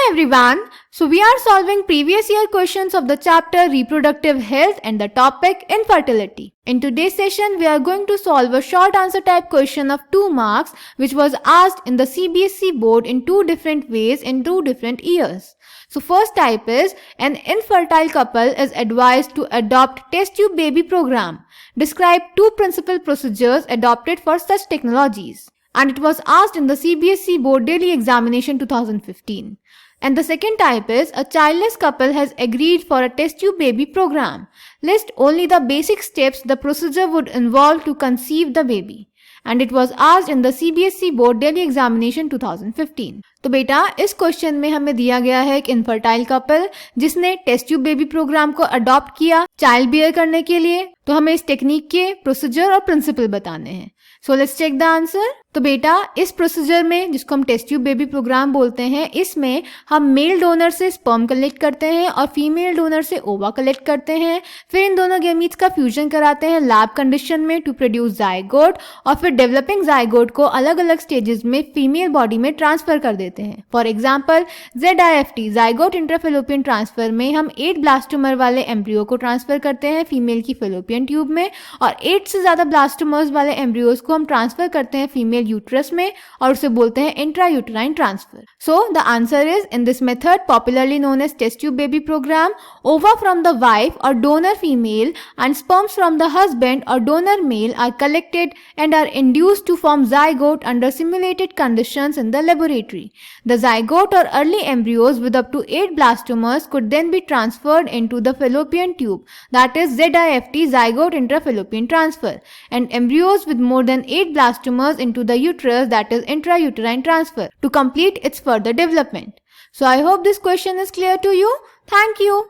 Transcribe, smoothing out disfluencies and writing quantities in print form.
everyone. So we are solving previous year questions of the chapter Reproductive Health and the topic Infertility. In today's session, we are going to solve a short answer type question of 2 marks which was asked in the CBSE board in 2 different ways in 2 different years. So first type is, an infertile couple is advised to adopt test tube baby program. Describe 2 principal procedures adopted for such technologies. And it was asked in the CBSE board daily examination 2015. And the second type is, a childless couple has agreed for a test tube baby program. List only the basic steps the procedure would involve to conceive the baby. And it was asked in the CBSE board daily examination 2015. तो बेटा इस question में हमें दिया गया है एक infertile couple जिसने टेस्ट ट्यूब बेबी प्रोग्राम को अडॉप्ट किया चाइल्ड बियर करने के लिए। तो हमें इस टेक्निक के प्रोसीजर और प्रिंसिपल बताने हैं। So let's check the answer. तो बेटा इस प्रोसीजर में, जिसको हम टेस्ट ट्यूब बेबी प्रोग्राम बोलते हैं, इसमें हम मेल डोनर से स्पर्म कलेक्ट करते हैं और फीमेल डोनर से ओवा कलेक्ट करते हैं। फिर इन दोनों गैमीट्स का फ्यूजन कराते हैं लैब कंडीशन में टू प्रोड्यूस जायगोट, और फिर डेवलपिंग जायगोट को अलग अलग स्टेजेस में फीमेल बॉडी में ट्रांसफर कर देते हैं। For example ZIFT zygote intrafallopian transfer में हम 8 ब्लास्टोमर वाले एम्ब्रियो को ट्रांसफर करते हैं फीमेल की फेलोपियन ट्यूब में, और 8 से ज्यादा ब्लास्टोमर्स वाले एम्ब्रियोज को हम ट्रांसफर करते हैं फीमेल यूट्रस में और उसे बोलते हैं intrauterine transfer. So the answer is, in this method popularly known as test tube baby programme, ova from the wife और donor female and sperms from the husband or donor male are collected and are induced to form zygote under simulated conditions in the laboratory. The zygote or early embryos with up to 8 blastomers could then be transferred into the fallopian tube, that is ZIFT zygote intrafallopian transfer, and embryos with more than 8 blastomers into the uterus, that is intrauterine transfer, to complete its further development. So I hope this question is clear to you. Thank you.